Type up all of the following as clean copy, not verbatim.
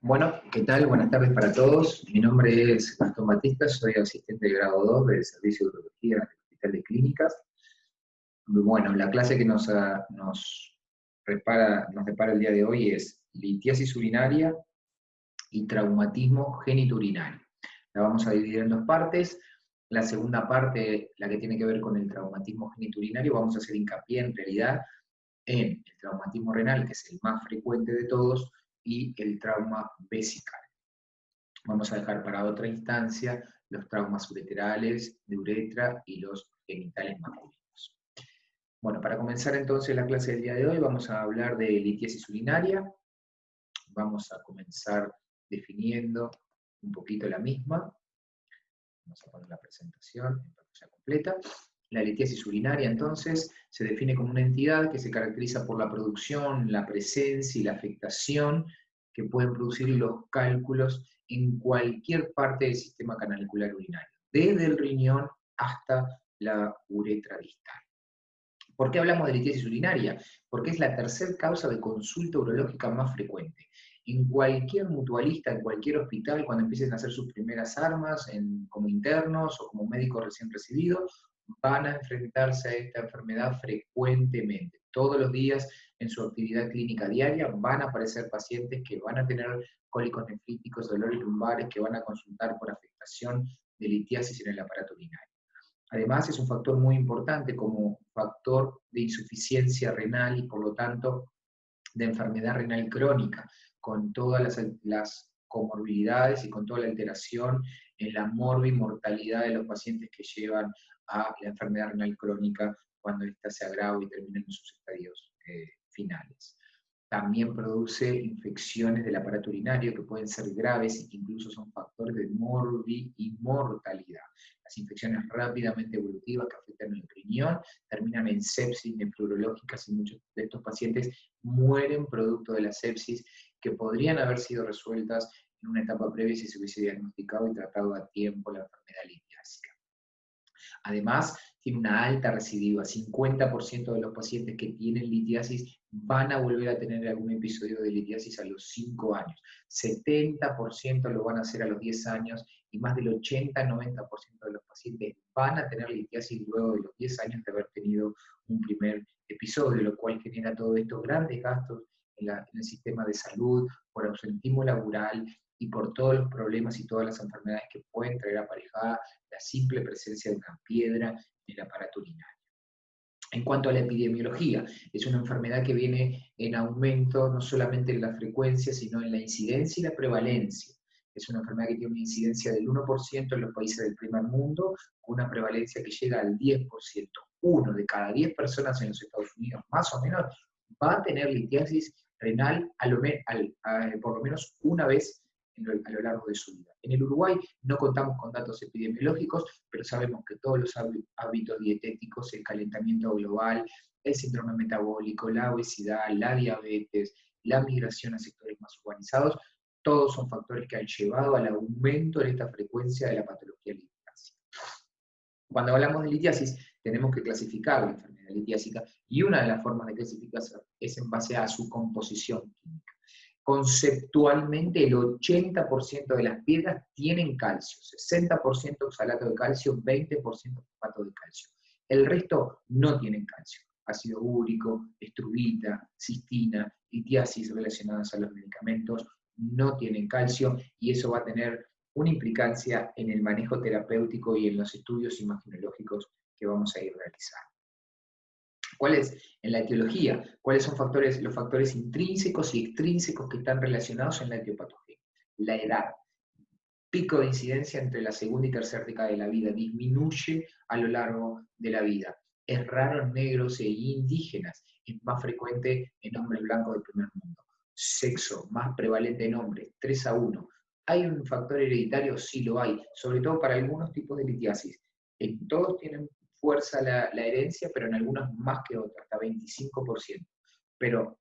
Bueno, ¿qué tal? Buenas tardes para todos. Mi nombre es Gastón Batista, soy asistente de grado 2 del Servicio de Urología del Hospital de Clínicas. Bueno, la clase que nos depara el día de hoy es litiasis urinaria y traumatismo genitourinario. La vamos a dividir en dos partes. La segunda parte, la que tiene que ver con el traumatismo genitourinario, vamos a hacer hincapié en realidad en el traumatismo renal, que es el más frecuente de todos, y el trauma vesical. Vamos a dejar para otra instancia los traumas ureterales, de uretra y los genitales masculinos. Bueno, para comenzar entonces la clase del día de hoy vamos a hablar de litiasis urinaria. Vamos a comenzar definiendo un poquito la misma. Vamos a poner la presentación en pantalla completa. La litiasis urinaria, entonces, se define como una entidad que se caracteriza por la producción, la presencia y la afectación que pueden producir los cálculos en cualquier parte del sistema canalicular urinario, desde el riñón hasta la uretra distal. ¿Por qué hablamos de litiasis urinaria? Porque es la tercera causa de consulta urológica más frecuente. En cualquier mutualista, en cualquier hospital, cuando empiecen a hacer sus primeras armas, como internos o como médicos recién recibidos, van a enfrentarse a esta enfermedad frecuentemente. Todos los días en su actividad clínica diaria van a aparecer pacientes que van a tener cólicos nefríticos, dolores lumbares, que van a consultar por afectación de litiasis en el aparato urinario. Además, es un factor muy importante como factor de insuficiencia renal y, por lo tanto, de enfermedad renal crónica, con todas las comorbilidades y con toda la alteración en la morbimortalidad de los pacientes que llevan a la enfermedad renal crónica cuando ésta se agrava y termina en sus estadios finales. También produce infecciones del aparato urinario que pueden ser graves y que incluso son factores de mortalidad. Las infecciones rápidamente evolutivas que afectan el riñón terminan en sepsis nefrológicas y muchos de estos pacientes mueren producto de la sepsis que podrían haber sido resueltas en una etapa previa si se hubiese diagnosticado y tratado a tiempo la enfermedad litiásica. Además, tiene una alta recidiva. 50% de los pacientes que tienen litiasis van a volver a tener algún episodio de litiasis a los 5 años. 70% lo van a hacer a los 10 años y más del 80-90% de los pacientes van a tener litiasis luego de los 10 años de haber tenido un primer episodio, lo cual genera todos estos grandes gastos en el sistema de salud, por ausentismo laboral y por todos los problemas y todas las enfermedades que pueden traer aparejada la simple presencia de una piedra en el aparato urinario. En cuanto a la epidemiología, es una enfermedad que viene en aumento no solamente en la frecuencia, sino en la incidencia y la prevalencia. Es una enfermedad que tiene una incidencia del 1% en los países del primer mundo, con una prevalencia que llega al 10%. 1 de cada 10 personas en los Estados Unidos, más o menos, va a tener litiasis renal por lo menos una vez a lo largo de su vida. En el Uruguay no contamos con datos epidemiológicos, pero sabemos que todos los hábitos dietéticos, el calentamiento global, el síndrome metabólico, la obesidad, la diabetes, la migración a sectores más urbanizados, todos son factores que han llevado al aumento de esta frecuencia de la patología litiásica. Cuando hablamos de litiasis, tenemos que clasificar la enfermedad litiásica y una de las formas de clasificación es en base a su composición química. Conceptualmente, el 80% de las piedras tienen calcio, 60% oxalato de calcio, 20% fosfato de calcio. El resto no tienen calcio. Ácido úrico, estrubita, cistina, litiasis relacionadas a los medicamentos no tienen calcio y eso va a tener una implicancia en el manejo terapéutico y en los estudios imaginológicos que vamos a ir realizando. ¿Cuáles? En la etiología, ¿cuáles son los factores intrínsecos y extrínsecos que están relacionados en la etiopatogenia? La edad, pico de incidencia entre la segunda y tercera década de la vida, disminuye a lo largo de la vida. Es raro en negros e indígenas, es más frecuente en hombres blancos del primer mundo. Sexo, más prevalente en hombres, 3-1. ¿Hay un factor hereditario? Sí lo hay, sobre todo para algunos tipos de litiasis. En todos tienen fuerza la herencia, pero en algunas más que otras, hasta 25%. Pero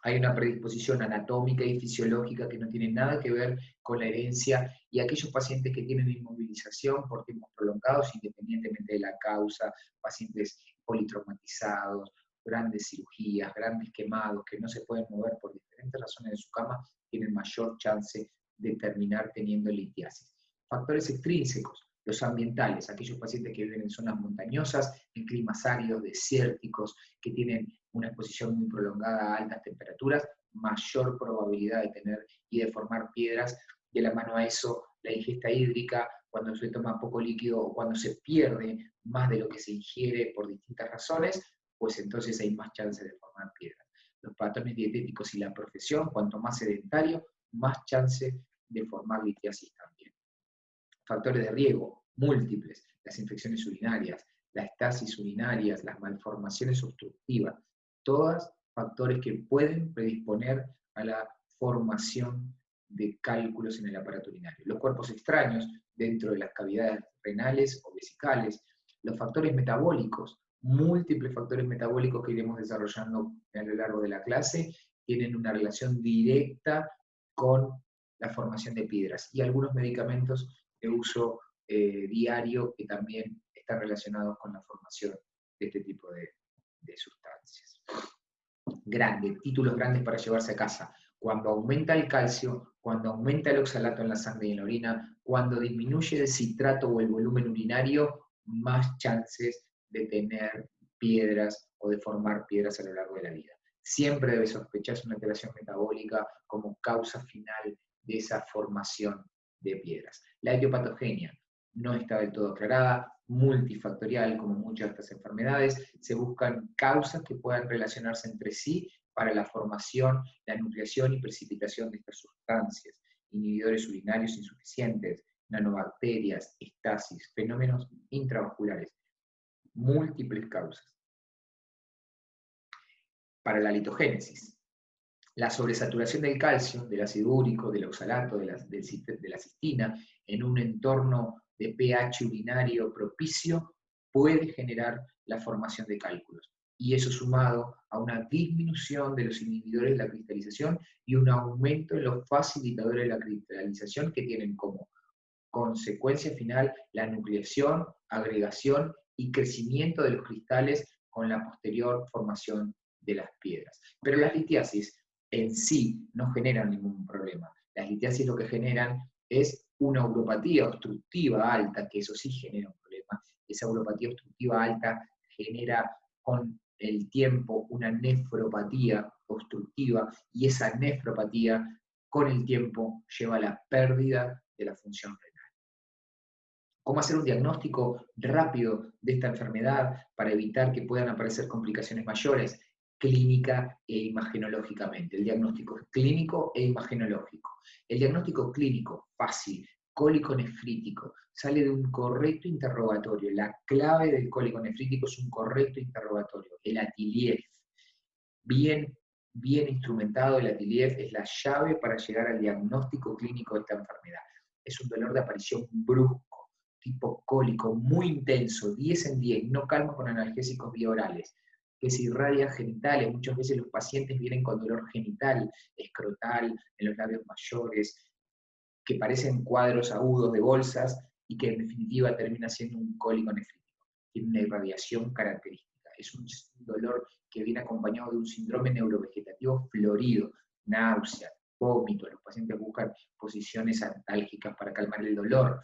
hay una predisposición anatómica y fisiológica que no tiene nada que ver con la herencia, y aquellos pacientes que tienen inmovilización por tiempos prolongados, independientemente de la causa, pacientes politraumatizados, grandes cirugías, grandes quemados, que no se pueden mover por diferentes razones de su cama, tienen mayor chance de terminar teniendo litiasis. Factores extrínsecos, los ambientales, aquellos pacientes que viven en zonas montañosas, en climas áridos, desérticos, que tienen una exposición muy prolongada a altas temperaturas, mayor probabilidad de tener y de formar piedras. De la mano a eso, la ingesta hídrica, cuando se toma poco líquido o cuando se pierde más de lo que se ingiere por distintas razones, pues entonces hay más chances de formar piedras. Los patrones dietéticos y la profesión, cuanto más sedentario, más chance de formar litiasis también. Factores de riesgo múltiples, las infecciones urinarias, la estasis urinarias, las malformaciones obstructivas, todas factores que pueden predisponer a la formación de cálculos en el aparato urinario. Los cuerpos extraños dentro de las cavidades renales o vesicales, los factores metabólicos, múltiples factores metabólicos que iremos desarrollando a lo largo de la clase, tienen una relación directa con la formación de piedras, y algunos medicamentos de uso diario que también están relacionados con la formación de este tipo de sustancias. Títulos grandes para llevarse a casa. Cuando aumenta el calcio, cuando aumenta el oxalato en la sangre y en la orina, cuando disminuye el citrato o el volumen urinario, más chances de tener piedras o de formar piedras a lo largo de la vida. Siempre debe sospecharse una alteración metabólica como causa final de esa formación de piedras. La etiopatogenia no está del todo aclarada, multifactorial como muchas de estas enfermedades, se buscan causas que puedan relacionarse entre sí para la formación, la nucleación y precipitación de estas sustancias, inhibidores urinarios insuficientes, nanobacterias, estasis, fenómenos intravasculares, múltiples causas. Para la litogénesis, la sobresaturación del calcio, del ácido úrico, del oxalato, de la cistina, en un entorno de pH urinario propicio, puede generar la formación de cálculos. Y eso sumado a una disminución de los inhibidores de la cristalización y un aumento en los facilitadores de la cristalización, que tienen como consecuencia final la nucleación, agregación y crecimiento de los cristales con la posterior formación de las piedras. Pero las litiasis en sí no generan ningún problema. Las litiasis lo que generan es una uropatía obstructiva alta, que eso sí genera un problema. Esa uropatía obstructiva alta genera con el tiempo una nefropatía obstructiva, y esa nefropatía con el tiempo lleva a la pérdida de la función renal. ¿Cómo hacer un diagnóstico rápido de esta enfermedad para evitar que puedan aparecer complicaciones mayores? Clínica e imagenológicamente. El diagnóstico es clínico e imagenológico. El diagnóstico clínico, fácil, cólico nefrítico, sale de un correcto interrogatorio. La clave del cólico nefrítico es un correcto interrogatorio. El Atiliev, bien instrumentado, el Atiliev es la llave para llegar al diagnóstico clínico de esta enfermedad. Es un dolor de aparición brusco, tipo cólico, muy intenso, 10 en 10, no calma con analgésicos biorales, que se irradia genitales. Muchas veces los pacientes vienen con dolor genital, escrotal, en los labios mayores, que parecen cuadros agudos de bolsas y que en definitiva termina siendo un cólico nefrítico. Tiene una irradiación característica. Es un dolor que viene acompañado de un síndrome neurovegetativo florido, náusea, vómito. Los pacientes buscan posiciones antálgicas para calmar el dolor.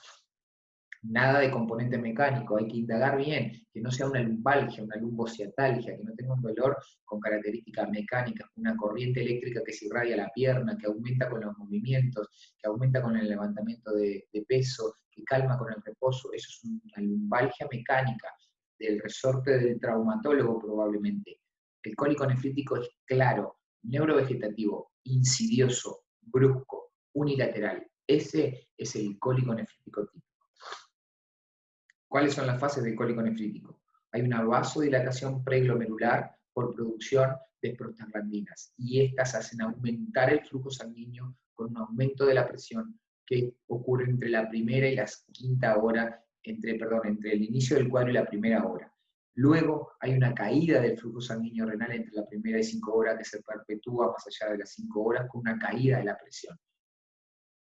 Nada de componente mecánico, hay que indagar bien, que no sea una lumbalgia, una lumbociatalgia, que no tenga un dolor con características mecánicas, una corriente eléctrica que se irradia la pierna, que aumenta con los movimientos, que aumenta con el levantamiento de peso, que calma con el reposo. Eso es una lumbalgia mecánica del resorte del traumatólogo probablemente. El cólico nefrítico es claro, neurovegetativo, insidioso, brusco, unilateral. Ese es el cólico nefrítico típico. ¿Cuáles son las fases del cólico nefrítico? Hay una vasodilatación preglomerular por producción de prostaglandinas, y estas hacen aumentar el flujo sanguíneo con un aumento de la presión que ocurre entre la primera y la quinta hora, entre el inicio del cuadro y la primera hora. Luego hay una caída del flujo sanguíneo renal entre la primera y 5 horas, que se perpetúa más allá de las 5 horas con una caída de la presión.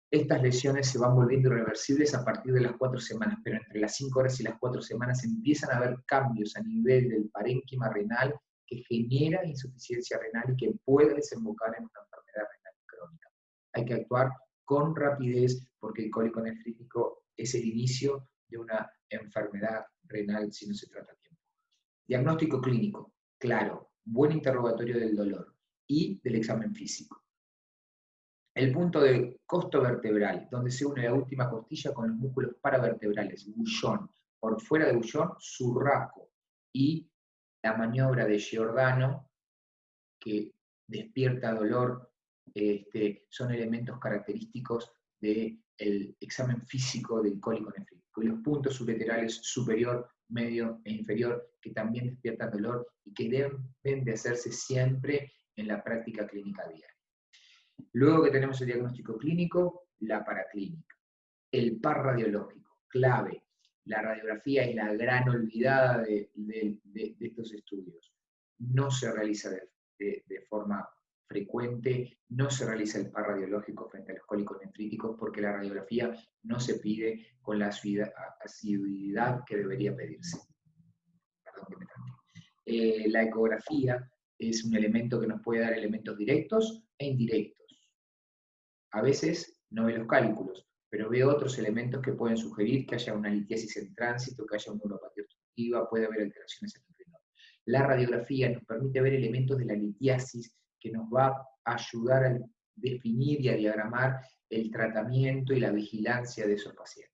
Estas lesiones se van volviendo irreversibles a partir de las 4 semanas, pero entre las 5 horas y las 4 semanas empiezan a haber cambios a nivel del parénquima renal que genera insuficiencia renal y que puede desembocar en una enfermedad renal crónica. hay que actuar con rapidez porque el cólico nefrítico es el inicio de una enfermedad renal si no se trata a tiempo. Diagnóstico clínico, claro, buen interrogatorio del dolor y del examen físico. El punto de costo vertebral, donde se une la última costilla con los músculos paravertebrales, bullón, por fuera de bullón, surraco, y la maniobra de Giordano, que despierta dolor, son elementos característicos del examen físico del cólico nefrítico. Y los puntos sublaterales superior, medio e inferior, que también despiertan dolor y que deben de hacerse siempre en la práctica clínica diaria. Luego que tenemos el diagnóstico clínico, la paraclínica. El par radiológico, clave. La radiografía es la gran olvidada de estos estudios. No se realiza de forma frecuente, no se realiza el par radiológico frente a los cólicos nefríticos porque la radiografía no se pide con la asiduidad que debería pedirse. Perdón que me tranque. La ecografía es un elemento que nos puede dar elementos directos e indirectos. A veces no ve los cálculos, pero ve otros elementos que pueden sugerir que haya una litiasis en tránsito, que haya una neuropatía obstructiva, puede haber alteraciones en el renal. La radiografía nos permite ver elementos de la litiasis que nos va a ayudar a definir y a diagramar el tratamiento y la vigilancia de esos pacientes.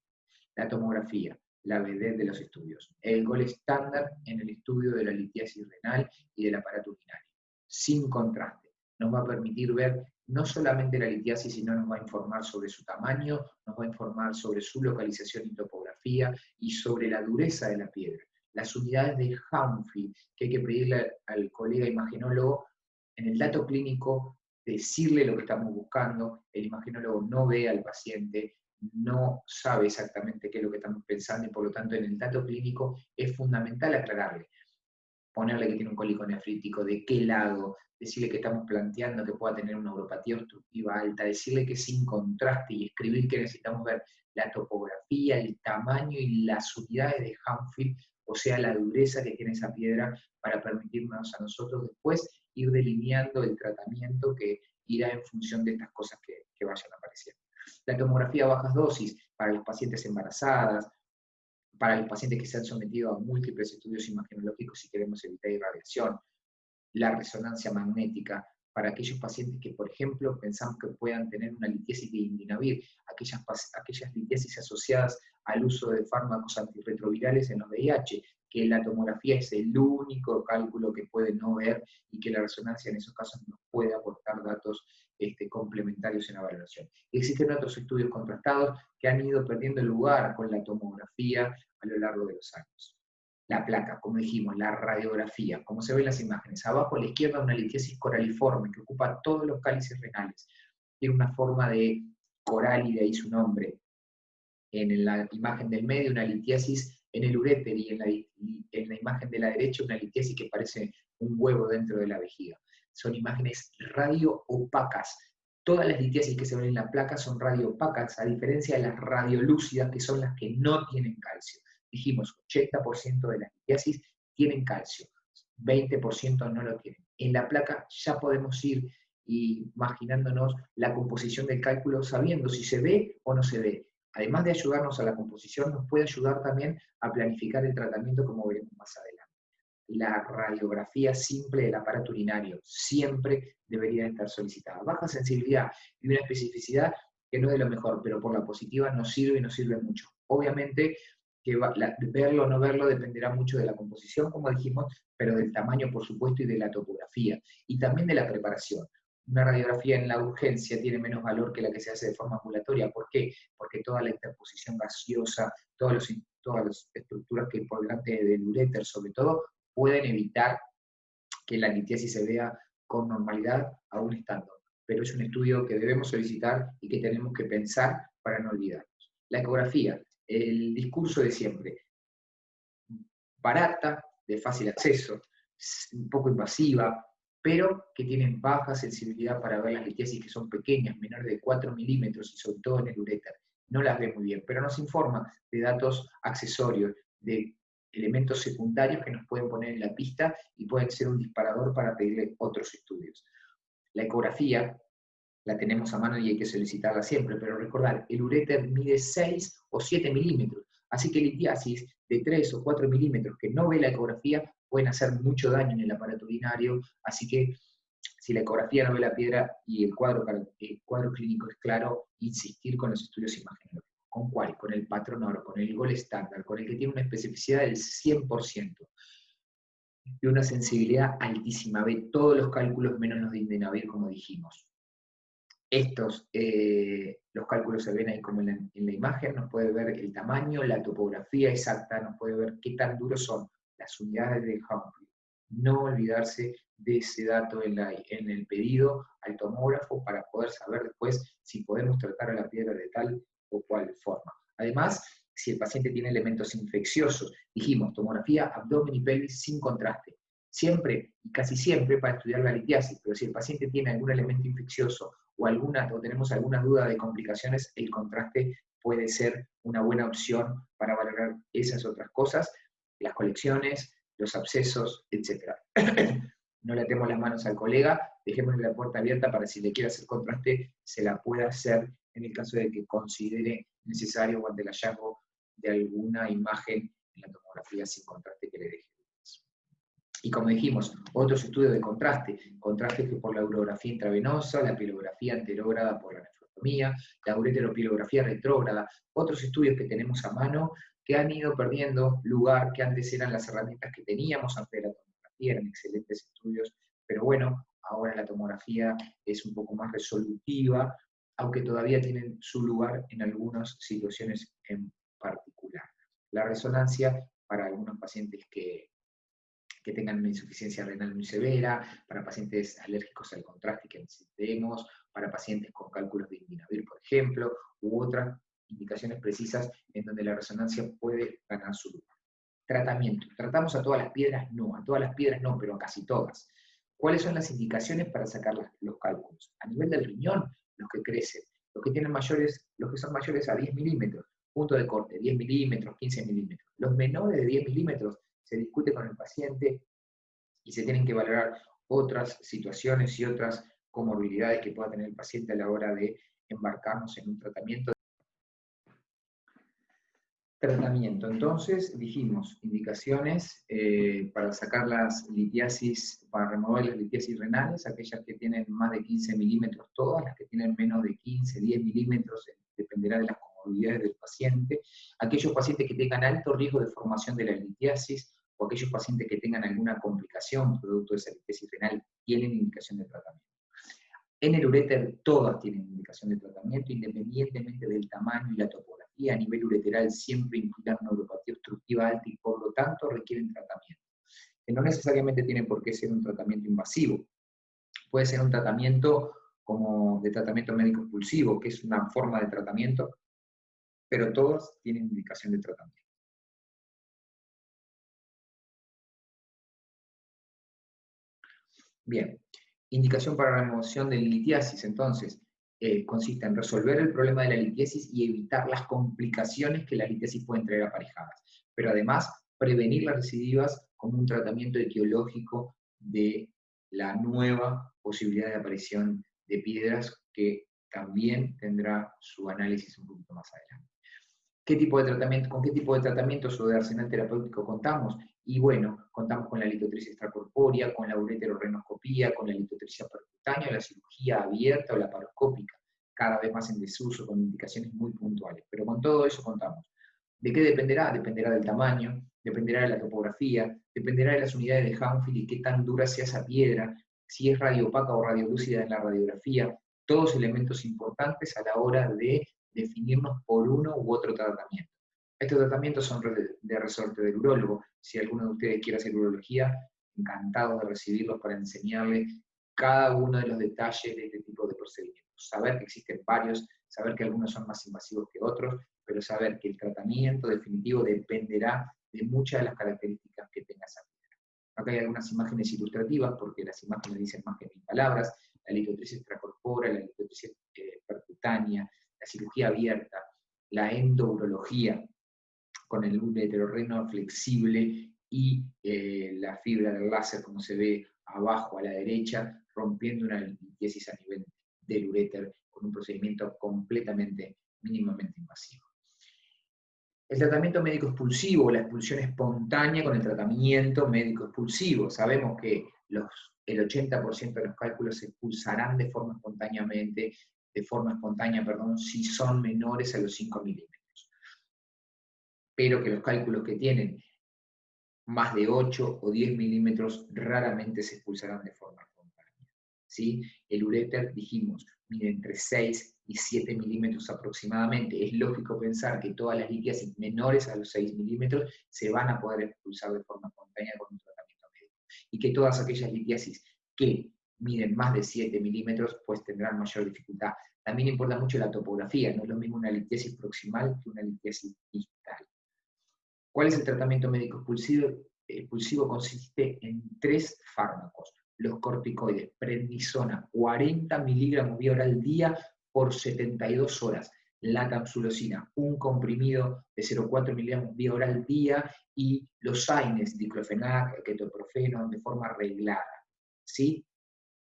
La tomografía, la vedette de los estudios, el gol estándar en el estudio de la litiasis renal y del aparato urinario, sin contraste. Nos va a permitir ver no solamente la litiasis, sino nos va a informar sobre su tamaño, nos va a informar sobre su localización y topografía y sobre la dureza de la piedra. Las unidades de Humphrey, que hay que pedirle al colega imagenólogo, en el dato clínico, decirle lo que estamos buscando, el imagenólogo no ve al paciente, no sabe exactamente qué es lo que estamos pensando y por lo tanto en el dato clínico es fundamental aclararle. Ponerle que tiene un cólico nefrítico, de qué lado, decirle que estamos planteando que pueda tener una neuropatía obstructiva alta, decirle que sin contraste y escribir que necesitamos ver la topografía, el tamaño y las unidades de Humphrey, o sea, la dureza que tiene esa piedra para permitirnos a nosotros después ir delineando el tratamiento que irá en función de estas cosas que vayan apareciendo. La tomografía a bajas dosis para las pacientes embarazadas, para los pacientes que se han sometido a múltiples estudios imagenológicos y queremos evitar irradiación, la resonancia magnética para aquellos pacientes que, por ejemplo, pensamos que puedan tener una litiasis de indinavir, aquellas litiasis asociadas al uso de fármacos antirretrovirales en los VIH, que la tomografía es el único cálculo que puede no ver y que la resonancia en esos casos nos puede aportar datos complementarios en la valoración. Existen otros estudios contrastados que han ido perdiendo lugar con la tomografía a lo largo de los años. La placa, como dijimos, la radiografía, como se ven en las imágenes. Abajo a la izquierda una litiasis coraliforme que ocupa todos los cálices renales. Tiene una forma de coral y de ahí su nombre. En la imagen del medio una litiasis en el uréter y en la imagen de la derecha una litiasis que parece un huevo dentro de la vejiga. Son imágenes radioopacas. Todas las litiasis que se ven en la placa son radioopacas, a diferencia de las radiolúcidas, que son las que no tienen calcio. Dijimos, 80% de las litiasis tienen calcio, 20% no lo tienen. En la placa ya podemos ir imaginándonos la composición del cálculo, sabiendo si se ve o no se ve. Además de ayudarnos a la composición, nos puede ayudar también a planificar el tratamiento, como veremos más adelante. La radiografía simple del aparato urinario siempre debería estar solicitada. Baja sensibilidad y una especificidad que no es de lo mejor, pero por la positiva nos sirve y nos sirve mucho. Obviamente, que verlo o no verlo dependerá mucho de la composición, como dijimos, pero del tamaño, por supuesto, y de la topografía, y también de la preparación. Una radiografía en la urgencia tiene menos valor que la que se hace de forma ambulatoria. ¿Por qué? Porque toda la interposición gaseosa, todas las estructuras que hay por delante del uréter, sobre todo, pueden evitar que la litiasis se vea con normalidad aún estando. Pero es un estudio que debemos solicitar y que tenemos que pensar para no olvidarnos. La ecografía, el discurso de siempre, barata, de fácil acceso, un poco invasiva, pero que tienen baja sensibilidad para ver las litiasis que son pequeñas, menores de 4 milímetros y sobre todo en el uréter. No las ve muy bien, pero nos informa de datos accesorios, de elementos secundarios que nos pueden poner en la pista y pueden ser un disparador para pedirle otros estudios. La ecografía la tenemos a mano y hay que solicitarla siempre, pero recordar, el uréter mide 6 o 7 milímetros, así que litiasis de 3 o 4 milímetros que no ve la ecografía pueden hacer mucho daño en el aparato urinario, así que si la ecografía no ve la piedra y el cuadro clínico es claro, insistir con los estudios imagenológicos. ¿Con cuál? Con el Patron-Oro, con el Gold Standard, con el que tiene una especificidad del 100% y una sensibilidad altísima. Ve todos los cálculos menos los de Indenavir, como dijimos. Los cálculos se ven ahí como en la imagen, nos puede ver el tamaño, la topografía exacta, nos puede ver qué tan duros son las unidades de Humphrey. No olvidarse de ese dato en el pedido al tomógrafo para poder saber después si podemos tratar a la piedra de tal o cual forma. Además, si el paciente tiene elementos infecciosos, dijimos, tomografía, abdomen y pelvis sin contraste. Siempre y casi siempre para estudiar la litiasis, pero si el paciente tiene algún elemento infeccioso o tenemos alguna duda de complicaciones, el contraste puede ser una buena opción para valorar esas otras cosas, las colecciones, los abscesos, etc. No le atemos las manos al colega, dejémosle la puerta abierta para si le quiere hacer contraste, se la pueda hacer en el caso de que considere necesario o ante el hallazgo de alguna imagen en la tomografía sin contraste que le deje. Y como dijimos, otros estudios de contraste que por la urografía intravenosa, la pielografía anterógrada por la nefrotomía, la ureteropielografía retrógrada, otros estudios que tenemos a mano que han ido perdiendo lugar, que antes eran las herramientas que teníamos antes de la tomografía, eran excelentes estudios, pero bueno, ahora la tomografía es un poco más resolutiva, aunque todavía tienen su lugar en algunas situaciones en particular. La resonancia para algunos pacientes que tengan una insuficiencia renal muy severa, para pacientes alérgicos al contraste que necesitemos, para pacientes con cálculos de Indenavir, por ejemplo, u otras indicaciones precisas en donde la resonancia puede ganar su lugar. Tratamiento. ¿Tratamos a todas las piedras? No, a todas las piedras no, pero a casi todas. ¿Cuáles son las indicaciones para sacar los cálculos? A nivel del riñón, los que crecen, los que son mayores a 10 milímetros, punto de corte, 10 milímetros, 15 milímetros. Los menores de 10 milímetros se discute con el paciente y se tienen que valorar otras situaciones y otras comorbilidades que pueda tener el paciente a la hora de embarcarnos en un tratamiento. Entonces, dijimos, indicaciones para sacar las litiasis, para remover las litiasis renales, aquellas que tienen más de 15 milímetros todas, las que tienen menos de 15, 10 milímetros, dependerá de las comorbilidades del paciente, aquellos pacientes que tengan alto riesgo de formación de la litiasis, o aquellos pacientes que tengan alguna complicación producto de esa litiasis renal, tienen indicación de tratamiento. En el uréter todas tienen indicación de tratamiento, independientemente del tamaño y la topografía. A nivel ureteral siempre implican una neuropatía obstructiva alta y por lo tanto requieren tratamiento. Que no necesariamente tiene por qué ser un tratamiento invasivo. Puede ser un tratamiento como de tratamiento médico expulsivo, que es una forma de tratamiento, pero todas tienen indicación de tratamiento. Bien, indicación para la remoción de litiasis, entonces, consiste en resolver el problema de la litiasis y evitar las complicaciones que la litiasis pueden traer aparejadas, pero además prevenir las recidivas como un tratamiento etiológico de la nueva posibilidad de aparición de piedras que también tendrá su análisis un poquito más adelante. ¿Qué tipo de tratamiento, con qué tipo de tratamientos o de arsenal terapéutico contamos? Y bueno, contamos con la litotripsia extracorpórea, con la ureterorenoscopía, con la litotripsia percutánea, la cirugía abierta o la paroscópica, cada vez más en desuso, con indicaciones muy puntuales. Pero con todo eso contamos. ¿De qué dependerá? Dependerá del tamaño, dependerá de la topografía, dependerá de las unidades de Humphrey y qué tan dura sea esa piedra, si es radioopaca o radiolúcida en la radiografía, todos elementos importantes a la hora de definirnos por uno u otro tratamiento. Estos tratamientos son de resorte del urólogo. Si alguno de ustedes quiere hacer urología, encantado de recibirlos para enseñarles cada uno de los detalles de este tipo de procedimientos. Saber que existen varios, saber que algunos son más invasivos que otros, pero saber que el tratamiento definitivo dependerá de muchas de las características que tenga esa piedra. Acá hay algunas imágenes ilustrativas, porque las imágenes dicen más que 1000 palabras. La litotripsia extracorpórea, la litotripsia percutánea, la cirugía abierta, la endourología, con el ureterorreno flexible y la fibra del láser, como se ve abajo a la derecha, rompiendo una litiasis a nivel del uréter con un procedimiento completamente, mínimamente invasivo. El tratamiento médico expulsivo, la expulsión espontánea con el tratamiento médico expulsivo. Sabemos que el 80% de los cálculos se expulsarán de forma espontánea, si son menores a los 5 milímetros. Pero que los cálculos que tienen más de 8 o 10 milímetros raramente se expulsarán de forma espontánea. ¿Sí? El uréter, dijimos, mide entre 6 y 7 milímetros aproximadamente. Es lógico pensar que todas las litiasis menores a los 6 milímetros se van a poder expulsar de forma espontánea con un tratamiento médico. Y que todas aquellas litiasis que miden más de 7 milímetros, pues tendrán mayor dificultad. También importa mucho la topografía, no es lo mismo una litiasis proximal que una litiasis distal. ¿Cuál es el tratamiento médico expulsivo? Expulsivo consiste en 3 fármacos. Los corticoides, prednisona, 40 miligramos vía oral al día por 72 horas. La capsulosina, un comprimido de 0,4 miligramos vía oral al día, y los AINES, diclofenac, ketoprofeno, de forma reglada. ¿Sí?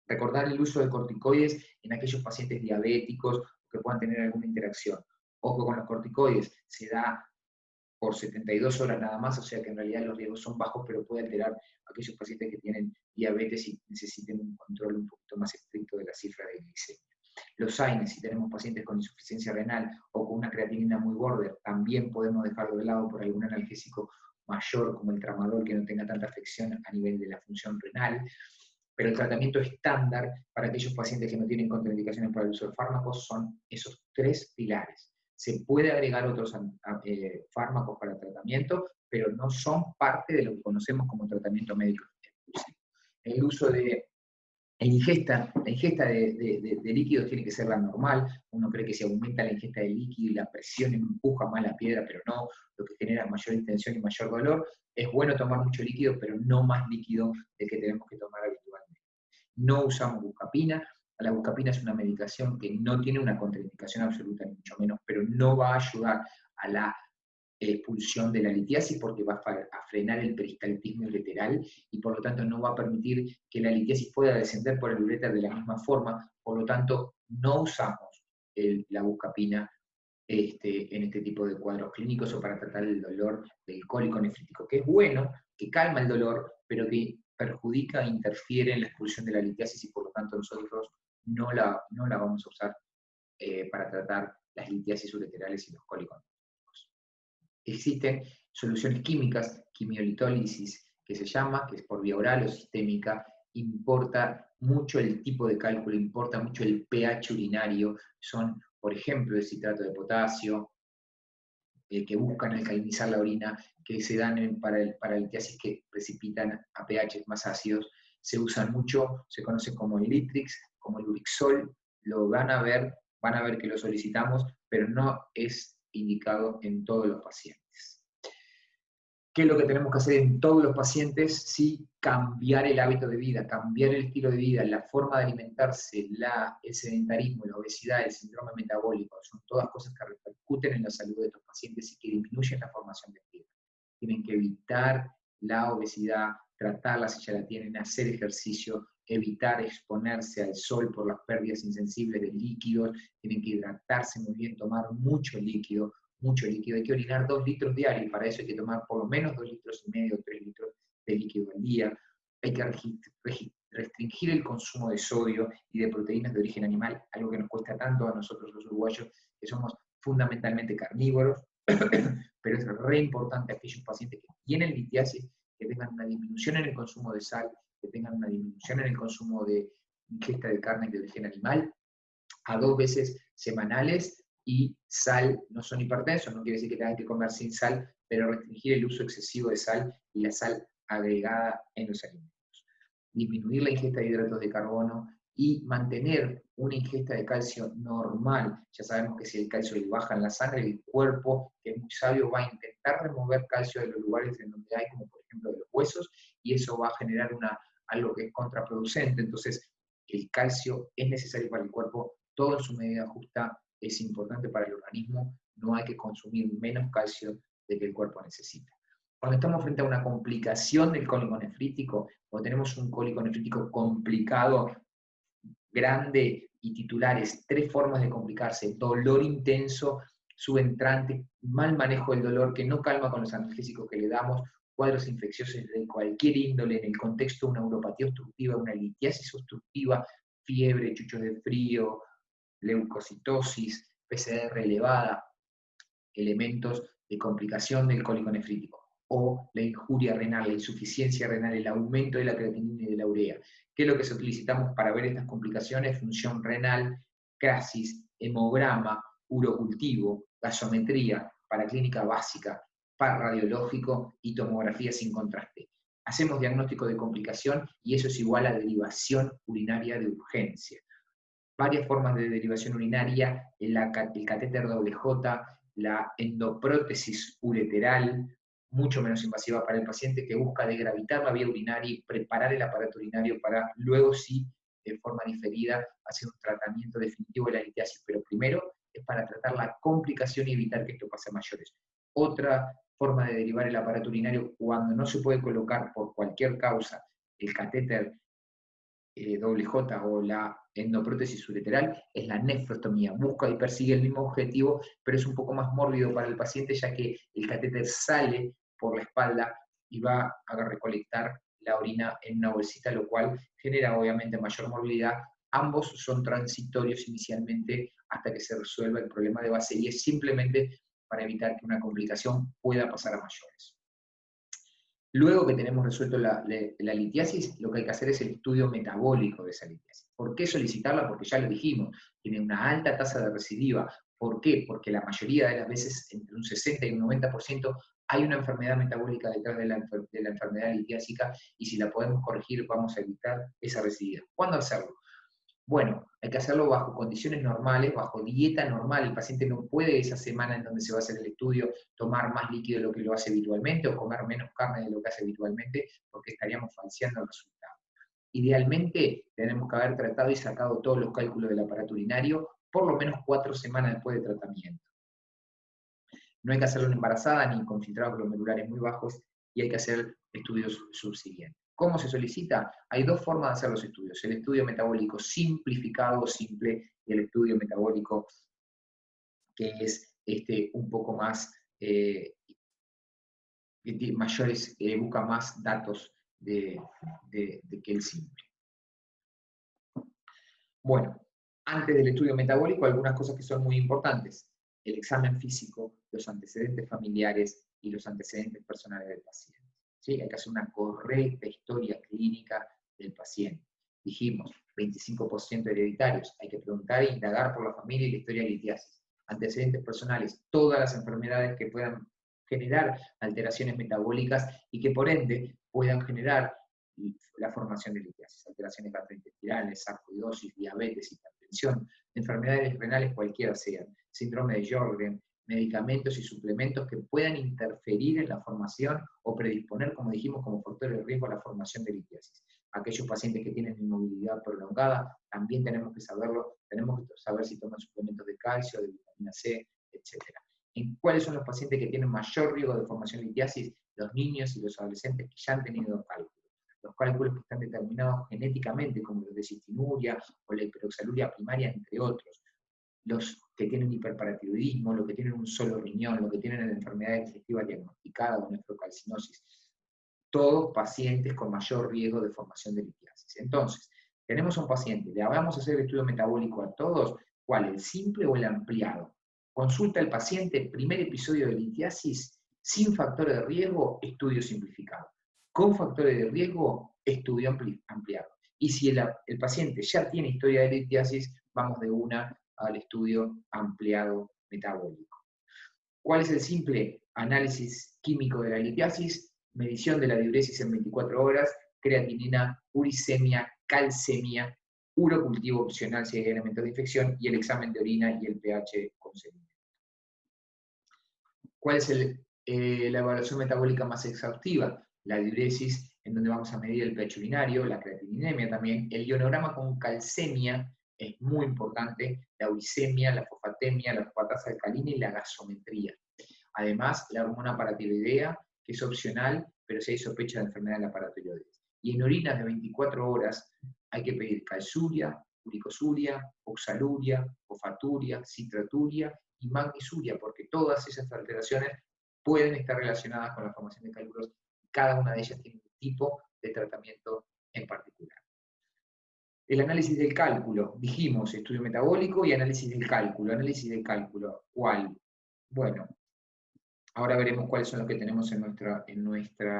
Recordar el uso de corticoides en aquellos pacientes diabéticos que puedan tener alguna interacción. Ojo con los corticoides, se da por 72 horas nada más, o sea que en realidad los riesgos son bajos, pero puede alterar a aquellos pacientes que tienen diabetes y necesiten un control un poquito más estricto de la cifra de glicemia. Los AINES, si tenemos pacientes con insuficiencia renal o con una creatinina muy border, también podemos dejarlo de lado por algún analgésico mayor como el tramadol, que no tenga tanta afección a nivel de la función renal. Pero el tratamiento estándar para aquellos pacientes que no tienen contraindicaciones para el uso de fármacos son esos 3 pilares. Se puede agregar otros fármacos para el tratamiento, pero no son parte de lo que conocemos como tratamiento médico exclusivo. El uso de la ingesta de líquidos tiene que ser la normal. Uno cree que si aumenta la ingesta de líquido y la presión empuja más la piedra, pero no, lo que genera mayor distensión y mayor dolor. Es bueno tomar mucho líquido, pero no más líquido del que tenemos que tomar habitualmente. No usamos buscapina. La buscapina es una medicación que no tiene una contraindicación absoluta, ni mucho menos, pero no va a ayudar a la expulsión de la litiasis porque va a frenar el peristaltismo ureteral y por lo tanto no va a permitir que la litiasis pueda descender por el uréter de la misma forma. Por lo tanto, no usamos la buscapina en este tipo de cuadros clínicos o para tratar el dolor del cólico nefrítico, que es bueno, que calma el dolor, pero que perjudica e interfiere en la expulsión de la litiasis y por lo tanto nosotros no la vamos a usar para tratar las litiasis ureterales y los cólicos nefríticos. Existen soluciones químicas, quimiolitólisis, que se llama, que es por vía oral o sistémica. Importa mucho el tipo de cálculo, importa mucho el pH urinario. Son, por ejemplo, el citrato de potasio, que buscan alcalinizar la orina, que se dan para litiasis que precipitan a pH más ácidos. Se usan mucho, se conocen como el Litrix, como el Urixol. Lo van a ver que lo solicitamos, pero no es indicado en todos los pacientes. ¿Qué es lo que tenemos que hacer en todos los pacientes? Sí, cambiar el hábito de vida, cambiar el estilo de vida, la forma de alimentarse, el sedentarismo, la obesidad, el síndrome metabólico, son todas cosas que repercuten en la salud de estos pacientes y que disminuyen la formación de piedra. Tienen que evitar la obesidad, tratarla si ya la tienen, hacer ejercicio, evitar exponerse al sol por las pérdidas insensibles de líquidos, tienen que hidratarse muy bien, tomar mucho líquido, hay que orinar 2 litros diarios, para eso hay que tomar por lo menos 2,5 litros o 3 litros de líquido al día. Hay que restringir el consumo de sodio y de proteínas de origen animal, algo que nos cuesta tanto a nosotros los uruguayos, que somos fundamentalmente carnívoros, pero es re importante a aquellos pacientes que tienen litiasis, que tengan una disminución en el consumo de sal, que tengan una disminución en el consumo de ingesta de carne de origen animal, a 2 veces semanales. Y sal, no son hipertensos, no quiere decir que tengan que comer sin sal, pero restringir el uso excesivo de sal y la sal agregada en los alimentos. Disminuir la ingesta de hidratos de carbono y mantener una ingesta de calcio normal. Ya sabemos que si el calcio le baja en la sangre, el cuerpo, que es muy sabio, va a intentar remover calcio de los lugares en donde hay, como por ejemplo de los huesos, y eso va a generar algo que es contraproducente. Entonces, el calcio es necesario para el cuerpo, todo en su medida justa es importante para el organismo, no hay que consumir menos calcio del que el cuerpo necesita. Cuando estamos frente a una complicación del cólico nefrítico, o tenemos un cólico nefrítico complicado, grande, y titulares, 3 formas de complicarse: dolor intenso, subentrante, mal manejo del dolor que no calma con los analgésicos que le damos, cuadros infecciosos de cualquier índole en el contexto de una neuropatía obstructiva, una litiasis obstructiva, fiebre, chuchos de frío, leucocitosis, PCR elevada, elementos de complicación del cólico nefrítico, o la injuria renal, la insuficiencia renal, el aumento de la creatinina y de la urea. ¿Qué es lo que solicitamos para ver estas complicaciones? Función renal, crasis, hemograma, urocultivo, gasometría, paraclínica básica, par radiológico y tomografía sin contraste. Hacemos diagnóstico de complicación y eso es igual a derivación urinaria de urgencia. Varias formas de derivación urinaria, el catéter WJ, la endoprótesis ureteral, mucho menos invasiva para el paciente, que busca degravitar la vía urinaria y preparar el aparato urinario para luego sí, de forma diferida, hacer un tratamiento definitivo de la litiasis. Pero primero es para tratar la complicación y evitar que esto pase a mayores. Otra forma de derivar el aparato urinario, cuando no se puede colocar por cualquier causa el catéter WJ o la endoprótesis ureteral, es la nefrostomía. Busca y persigue el mismo objetivo, pero es un poco más mórbido para el paciente, ya que el catéter sale por la espalda y va a recolectar la orina en una bolsita, lo cual genera obviamente mayor morbilidad. Ambos son transitorios inicialmente hasta que se resuelva el problema de base, y es simplemente para evitar que una complicación pueda pasar a mayores. Luego que tenemos resuelto la litiasis, lo que hay que hacer es el estudio metabólico de esa litiasis. ¿Por qué solicitarla? Porque ya lo dijimos, tiene una alta tasa de recidiva. ¿Por qué? Porque la mayoría de las veces, entre un 60 y un 90%, hay una enfermedad metabólica detrás de la enfermedad litiásica, y si la podemos corregir, vamos a evitar esa recidiva. ¿Cuándo hacerlo? Bueno, hay que hacerlo bajo condiciones normales, bajo dieta normal. El paciente no puede esa semana en donde se va a hacer el estudio tomar más líquido de lo que lo hace habitualmente o comer menos carne de lo que hace habitualmente, porque estaríamos falseando el resultado. Idealmente tenemos que haber tratado y sacado todos los cálculos del aparato urinario por lo menos 4 semanas después de tratamiento. No hay que hacerlo en embarazada ni con filtrados glomerulares muy bajos, y hay que hacer estudios subsiguientes. ¿Cómo se solicita? Hay 2 formas de hacer los estudios: el estudio metabólico simplificado, simple, y el estudio metabólico que es un poco más, mayores, busca más datos de que el simple. Bueno, antes del estudio metabólico, algunas cosas que son muy importantes: el examen físico, los antecedentes familiares y los antecedentes personales del paciente. ¿Sí? Hay que hacer una correcta historia clínica del paciente. Dijimos, 25% hereditarios, hay que preguntar e indagar por la familia y la historia de litiasis. Antecedentes personales, todas las enfermedades que puedan generar alteraciones metabólicas y que por ende puedan generar la formación de litiasis, alteraciones gastrointestinales, sarcoidosis, diabetes, hipertensión, enfermedades renales cualquiera sean, síndrome de Sjögren, medicamentos y suplementos que puedan interferir en la formación o predisponer, como dijimos, como factor de riesgo a la formación de litiasis. Aquellos pacientes que tienen inmovilidad prolongada, también tenemos que saberlo, tenemos que saber si toman suplementos de calcio, de vitamina C, etc. ¿En cuáles son los pacientes que tienen mayor riesgo de formación de litiasis? Los niños y los adolescentes que ya han tenido cálculos. Los cálculos que están determinados genéticamente, como los de cistinuria o la hiperoxaluria primaria, entre otros. Los que tienen hiperparatiroidismo, los que tienen un solo riñón, los que tienen la enfermedad digestiva diagnosticada o nefrocalcinosis. Todos pacientes con mayor riesgo de formación de litiasis. Entonces, tenemos un paciente, le vamos a hacer el estudio metabólico a todos. ¿Cuál? ¿El simple o el ampliado? Consulta al paciente, primer episodio de litiasis, sin factores de riesgo, estudio simplificado. Con factores de riesgo, estudio ampliado. Y si el paciente ya tiene historia de litiasis, vamos de una al estudio ampliado metabólico. ¿Cuál es el simple? Análisis químico de la litiasis, medición de la diuresis en 24 horas, creatinina, uricemia, calcemia, urocultivo opcional si hay elementos de infección, y el examen de orina y el pH con seguimiento. ¿Cuál es la evaluación metabólica más exhaustiva? La diuresis, en donde vamos a medir el pH urinario, la creatininemia también, el ionograma con calcemia es muy importante, la uricemia, la fosfatemia, la fosfatasa alcalina y la gasometría. Además, la hormona paratiroidea, que es opcional, pero si hay sospecha de enfermedad del aparato tiroides. Y en orinas de 24 horas hay que pedir calciuria, uricosuria, oxaluria, olfaturia, citraturia y magnisuria, porque todas esas alteraciones pueden estar relacionadas con la formación de cálculos. Cada una de ellas tiene un tipo de tratamiento en particular. El análisis del cálculo, dijimos, estudio metabólico y análisis del cálculo. Análisis del cálculo, ¿cuál? Bueno, ahora veremos cuáles son los que tenemos en nuestro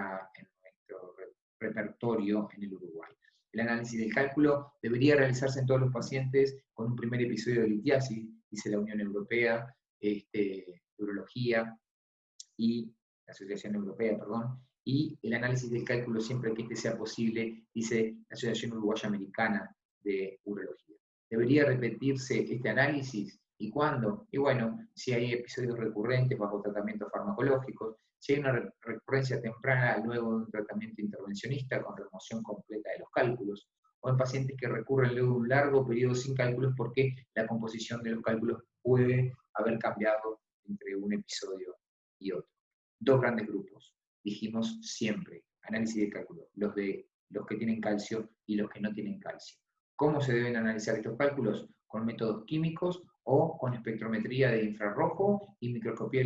repertorio en el Uruguay. El análisis del cálculo debería realizarse en todos los pacientes con un primer episodio de litiasis, dice la Unión Europea de Urología y la Asociación Europea, perdón, y el análisis del cálculo siempre que este sea posible, dice la Asociación Uruguaya Americana de Urología. ¿Debería repetirse este análisis? ¿Y cuándo? Y bueno, si hay episodios recurrentes bajo tratamientos farmacológicos, si hay una recurrencia temprana luego de un tratamiento intervencionista con remoción completa de los cálculos, o en pacientes que recurren luego de un largo periodo sin cálculos porque la composición de los cálculos puede haber cambiado entre un episodio y otro. Dos grandes grupos, dijimos siempre, análisis de cálculo, los que tienen calcio y los que no tienen calcio. ¿Cómo se deben analizar estos cálculos? Con métodos químicos o con espectrometría de infrarrojo y microscopía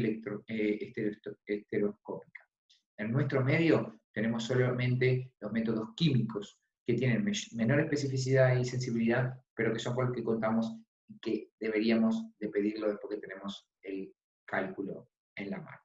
estereoscópica. En nuestro medio tenemos solamente los métodos químicos, que tienen menor especificidad y sensibilidad, pero que son con los que contamos y que deberíamos de pedirlo después que tenemos el cálculo en la mano.